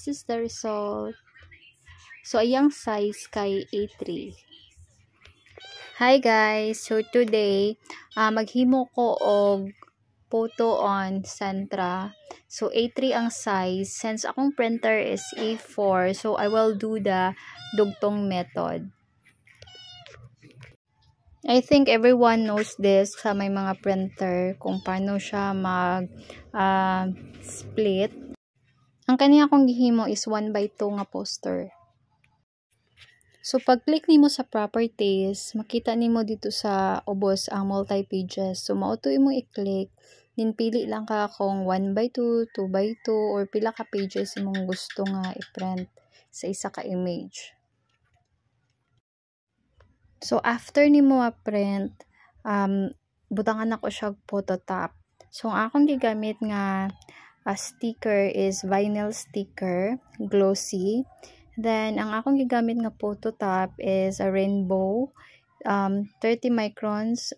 this is the result. So, ayang size kay A3. Hi guys! So, today, maghimo ko og photo on Sentra. So, A3 ang size. Since akong printer is A4, so I will do the dugtong method. I think everyone knows this sa may mga printer kung paano siya split. Ang kaniya akong gihimo is 1/2 nga poster. So pag-click nimo sa properties, makita nimo dito sa ubos ang multi-pages. So mao to imong i-click, then pili lang ka kung 1/2, 2/2 or pila ka pages imong gusto nga i-print sa isa ka image. So, after nimo ma-print, butangan ako siya phototop. So, ang akong gigamit nga sticker is vinyl sticker, glossy. Then, ang akong gigamit nga phototop is a rainbow, 30 microns.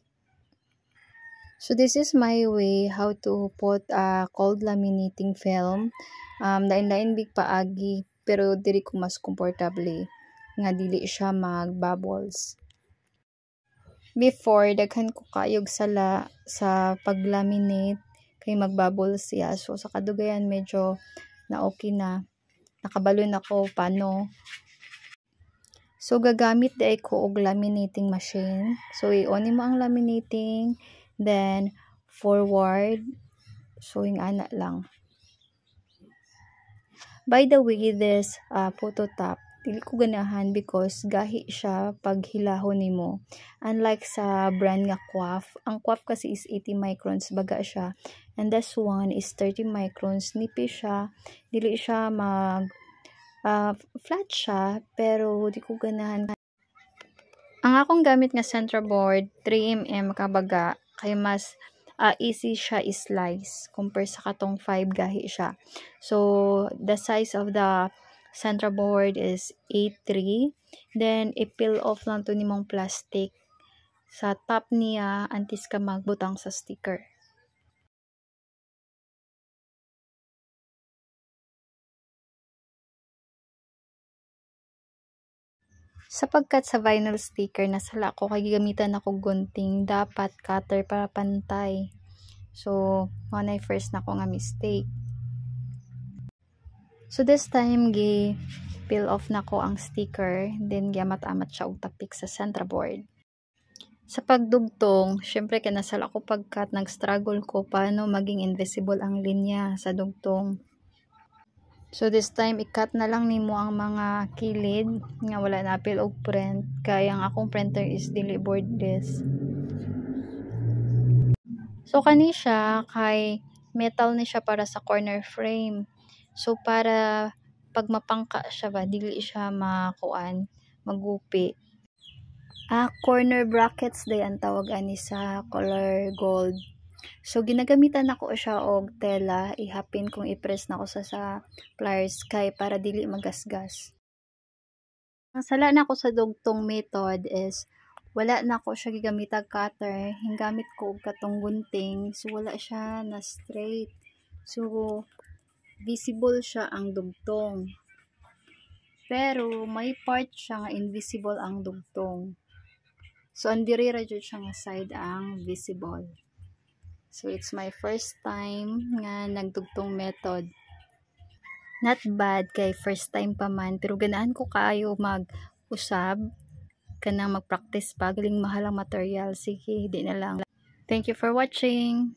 So, this is my way how to put a cold laminating film. Lain-lain big paagi, pero diri ko mas komportable nga dili siya mag-bubbles. Before, daghan ko kayog sa pag-laminate kay mag-bubbles siya. So, sa kadugayan, medyo na okay na. Nakabalon ako paano. So, gagamit di ko og laminating machine. So, i-on mo ang laminating. Then, forward. So, yung ana lang. By the way, this phototop, dili ko ganahan because gahi siya pag hilahon nimo. Unlike sa brand nga Quaff, ang Quaff kasi is 80 microns baga siya. And this one is 30 microns, nipis siya. Dili siya flat siya, pero di ko ganahan. Ang akong gamit nga center board, 3mm kabaga, kay mas easy siya i-slice compare sa katong 5 gahi siya. So, the size of the center board is A3. Then, i-peel off lang to nimong plastic sa top niya antes ka magbutang sa sticker. Sa pagkat sa vinyl sticker, nasala ko kay gamitan ako gunting, dapat cutter para pantay. So, one first na ko nga mistake. So, this time, peel off na ko ang sticker, then giamat-amat siya og tapik sa center board. Sa pagdugtong, syempre kanasala ko pagkat nag-struggle ko paano maging invisible ang linya sa dugtong. So, this time, i-cut na lang nimo ang mga kilid nga wala na apil og print. Kaya ang akong printer is dili borderless. So, kani siya, kay metal ni siya para sa corner frame. So, para pag mapangka siya ba, dili siya magupi. Corner brackets day ang tawag ani sa color gold. So, ginagamitan ako siya og tela, ihapin kung i-press na ko sa pliers kay para dili magasgas. Ang sala na ko sa dugtong method is wala na ko siya gigamitag cutter, hinggamit ko og katong gunting, so wala siya na straight. So, visible siya ang dugtong. Pero, may part siya nga invisible ang dugtong. So, andiri ra jud siya nga side ang visible. So, it's my first time nga nagdugtong method. Not bad kay first time pa man, pero ganahan ko kaayo mag-usab, kanang mag-practice pa, galing mahal ang material. Sige, di na lang. Thank you for watching.